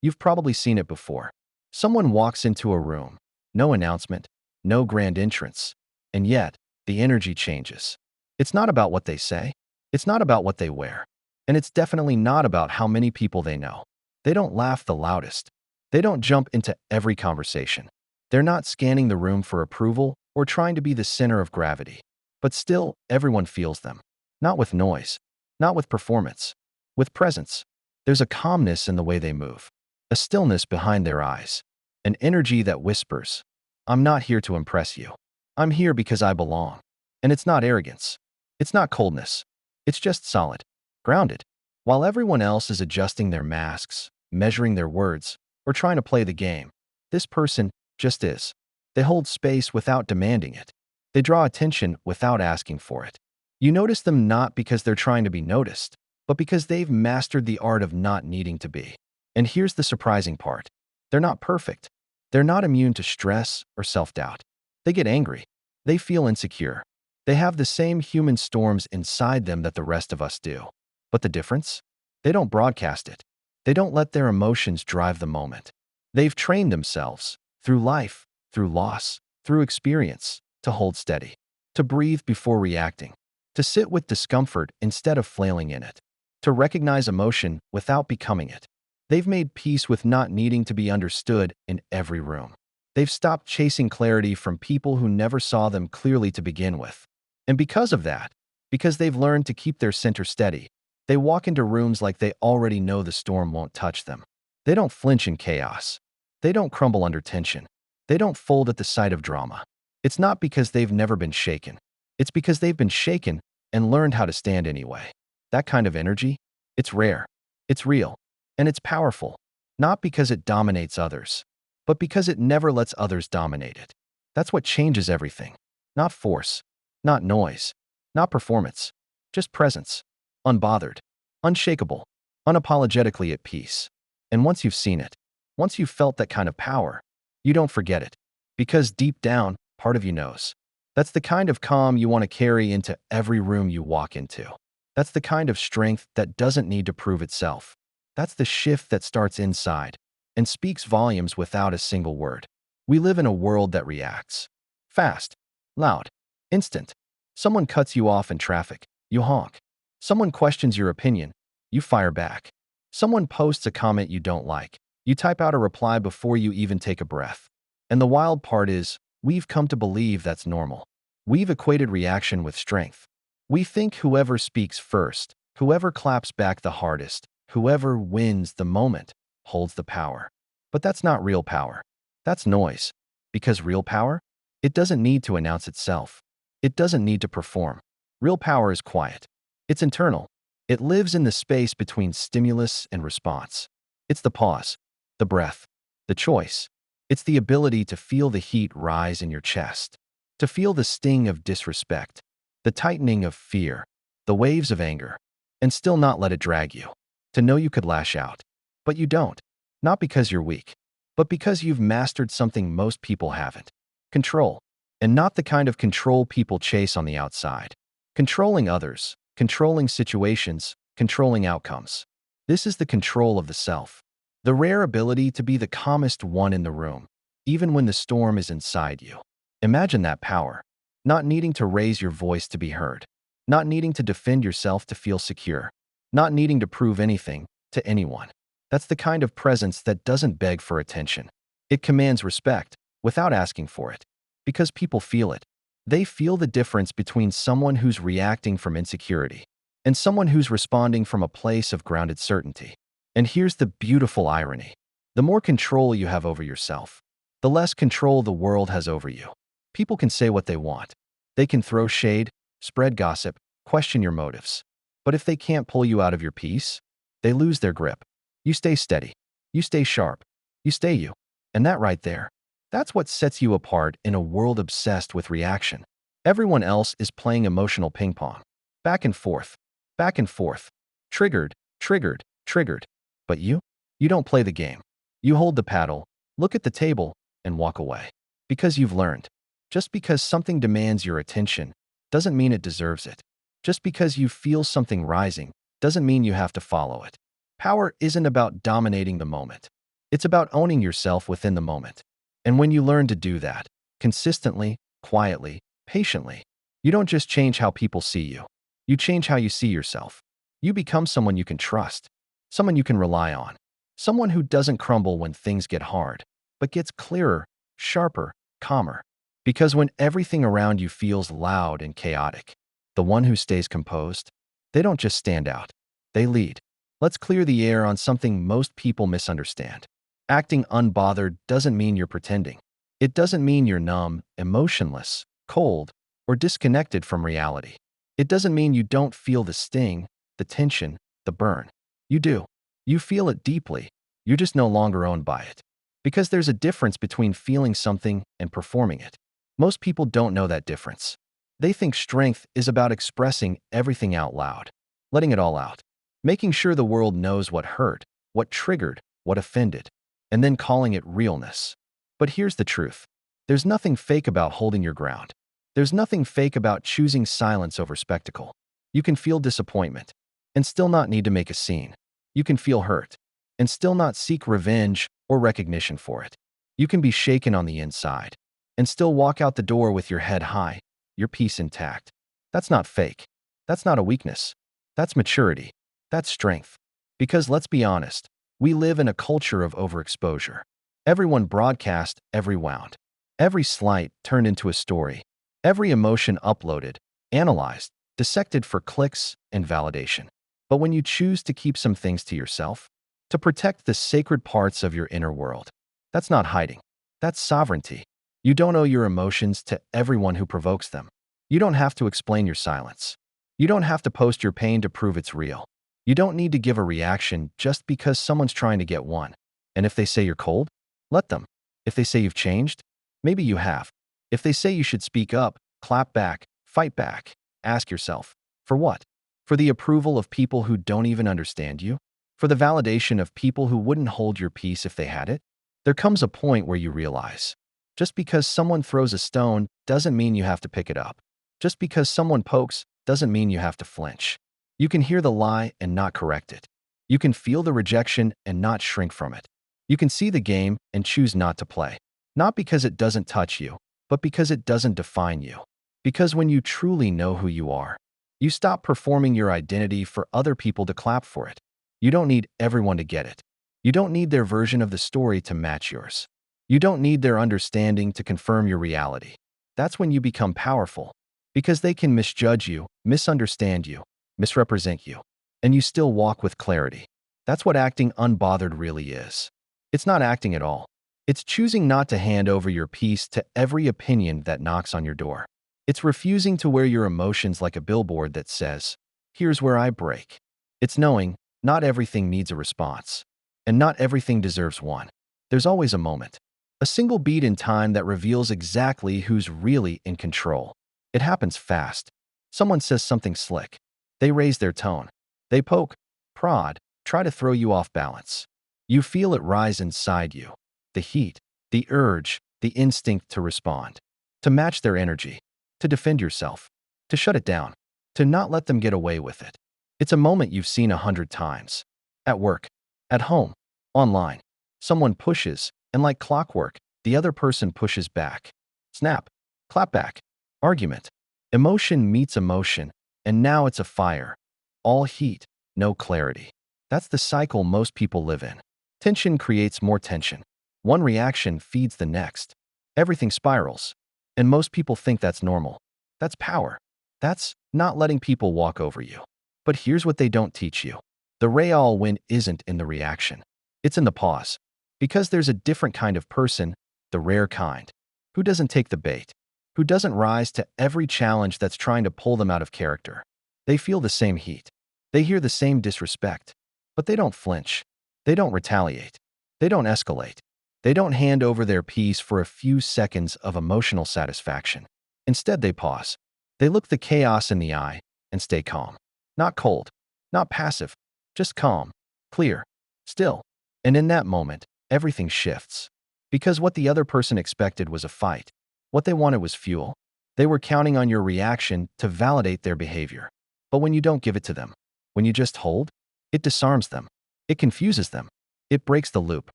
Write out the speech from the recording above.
You've probably seen it before. Someone walks into a room, no announcement, no grand entrance, and yet the energy changes. It's not about what they say, it's not about what they wear, and it's definitely not about how many people they know. They don't laugh the loudest. They don't jump into every conversation. They're not scanning the room for approval or trying to be the center of gravity. But still, everyone feels them. Not with noise, not with performance, with presence. There's a calmness in the way they move, a stillness behind their eyes, an energy that whispers, "I'm not here to impress you. I'm here because I belong." And it's not arrogance. It's not coldness. It's just solid, grounded. While everyone else is adjusting their masks, measuring their words, or trying to play the game, this person just is. They hold space without demanding it. They draw attention without asking for it. You notice them not because they're trying to be noticed, but because they've mastered the art of not needing to be. And here's the surprising part. They're not perfect. They're not immune to stress or self-doubt. They get angry. They feel insecure. They have the same human storms inside them that the rest of us do. But the difference? They don't broadcast it. They don't let their emotions drive the moment. They've trained themselves, through life, through loss, through experience, to hold steady, to breathe before reacting, to sit with discomfort instead of flailing in it, to recognize emotion without becoming it. They've made peace with not needing to be understood in every room. They've stopped chasing clarity from people who never saw them clearly to begin with. And because of that, because they've learned to keep their center steady, they walk into rooms like they already know the storm won't touch them. They don't flinch in chaos. They don't crumble under tension. They don't fold at the sight of drama. It's not because they've never been shaken. It's because they've been shaken and learned how to stand anyway. That kind of energy, it's rare, it's real, and it's powerful, not because it dominates others, but because it never lets others dominate it. That's what changes everything. Not force, not noise, not performance, just presence. Unbothered, unshakable, unapologetically at peace. And once you've seen it, once you've felt that kind of power, you don't forget it. Because deep down, part of you knows. That's the kind of calm you want to carry into every room you walk into. That's the kind of strength that doesn't need to prove itself. That's the shift that starts inside and speaks volumes without a single word. We live in a world that reacts. Fast, loud, instant. Someone cuts you off in traffic, you honk. Someone questions your opinion, you fire back. Someone posts a comment you don't like, you type out a reply before you even take a breath. And the wild part is, we've come to believe that's normal. We've equated reaction with strength. We think whoever speaks first, whoever claps back the hardest, whoever wins the moment, holds the power. But that's not real power. That's noise. Because real power? It doesn't need to announce itself. It doesn't need to perform. Real power is quiet. It's internal. It lives in the space between stimulus and response. It's the pause, the breath, the choice. It's the ability to feel the heat rise in your chest, to feel the sting of disrespect, the tightening of fear, the waves of anger, and still not let it drag you. To know you could lash out, but you don't. Not because you're weak, but because you've mastered something most people haven't. Control. And not the kind of control people chase on the outside. Controlling others, controlling situations, controlling outcomes. This is the control of the self. The rare ability to be the calmest one in the room, even when the storm is inside you. Imagine that power. Not needing to raise your voice to be heard. Not needing to defend yourself to feel secure. Not needing to prove anything to anyone. That's the kind of presence that doesn't beg for attention. It commands respect without asking for it. Because people feel it. They feel the difference between someone who's reacting from insecurity and someone who's responding from a place of grounded certainty. And here's the beautiful irony. The more control you have over yourself, the less control the world has over you. People can say what they want. They can throw shade, spread gossip, question your motives. But if they can't pull you out of your peace, they lose their grip. You stay steady. You stay sharp. You stay you. And that right there, that's what sets you apart in a world obsessed with reaction. Everyone else is playing emotional ping pong. Back and forth. Back and forth. Triggered, triggered, triggered. But you don't play the game. You hold the paddle, look at the table, and walk away. Because you've learned. Just because something demands your attention doesn't mean it deserves it. Just because you feel something rising doesn't mean you have to follow it. Power isn't about dominating the moment. It's about owning yourself within the moment. And when you learn to do that, consistently, quietly, patiently, you don't just change how people see you. You change how you see yourself. You become someone you can trust, someone you can rely on, someone who doesn't crumble when things get hard, but gets clearer, sharper, calmer. Because when everything around you feels loud and chaotic, the one who stays composed, they don't just stand out, they lead. Let's clear the air on something most people misunderstand. Acting unbothered doesn't mean you're pretending. It doesn't mean you're numb, emotionless, cold, or disconnected from reality. It doesn't mean you don't feel the sting, the tension, the burn. You do. You feel it deeply. You're just no longer owned by it. Because there's a difference between feeling something and performing it. Most people don't know that difference. They think strength is about expressing everything out loud, letting it all out, making sure the world knows what hurt, what triggered, what offended, and then calling it realness. But here's the truth. There's nothing fake about holding your ground. There's nothing fake about choosing silence over spectacle. You can feel disappointment and still not need to make a scene. You can feel hurt and still not seek revenge or recognition for it. You can be shaken on the inside and still walk out the door with your head high, your peace intact. That's not fake. That's not a weakness. That's maturity. That's strength. Because let's be honest, we live in a culture of overexposure. Everyone broadcast, every wound. Every slight turned into a story. Every emotion uploaded, analyzed, dissected for clicks and validation. But when you choose to keep some things to yourself, to protect the sacred parts of your inner world, that's not hiding. That's sovereignty. You don't owe your emotions to everyone who provokes them. You don't have to explain your silence. You don't have to post your pain to prove it's real. You don't need to give a reaction just because someone's trying to get one. And if they say you're cold, let them. If they say you've changed, maybe you have. If they say you should speak up, clap back, fight back, ask yourself, for what? For the approval of people who don't even understand you? For the validation of people who wouldn't hold your peace if they had it? There comes a point where you realize, just because someone throws a stone doesn't mean you have to pick it up. Just because someone pokes doesn't mean you have to flinch. You can hear the lie and not correct it. You can feel the rejection and not shrink from it. You can see the game and choose not to play. Not because it doesn't touch you, but because it doesn't define you. Because when you truly know who you are, you stop performing your identity for other people to clap for it. You don't need everyone to get it. You don't need their version of the story to match yours. You don't need their understanding to confirm your reality. That's when you become powerful, because they can misjudge you, misunderstand you, misrepresent you, and you still walk with clarity. That's what acting unbothered really is. It's not acting at all. It's choosing not to hand over your peace to every opinion that knocks on your door. It's refusing to wear your emotions like a billboard that says, "Here's where I break." It's knowing not everything needs a response, and not everything deserves one. There's always a moment, a single beat in time that reveals exactly who's really in control. It happens fast. Someone says something slick. They raise their tone. They poke, prod, try to throw you off balance. You feel it rise inside you. The heat, the urge, the instinct to respond, to match their energy, to defend yourself, to shut it down, to not let them get away with it. It's a moment you've seen 100 times. At work, at home, online. Someone pushes, and like clockwork, the other person pushes back. Snap, clap back, argument. Emotion meets emotion, and now it's a fire. All heat, no clarity. That's the cycle most people live in. Tension creates more tension. One reaction feeds the next. Everything spirals. And most people think that's normal. That's power. That's not letting people walk over you. But here's what they don't teach you. The real win isn't in the reaction. It's in the pause. Because there's a different kind of person, the rare kind, who doesn't take the bait, who doesn't rise to every challenge that's trying to pull them out of character. They feel the same heat. They hear the same disrespect. But they don't flinch. They don't retaliate. They don't escalate. They don't hand over their peace for a few seconds of emotional satisfaction. Instead, they pause. They look the chaos in the eye and stay calm. Not cold, not passive, just calm, clear, still. And in that moment, everything shifts. Because what the other person expected was a fight. What they wanted was fuel. They were counting on your reaction to validate their behavior. But when you don't give it to them, when you just hold, it disarms them. It confuses them. It breaks the loop.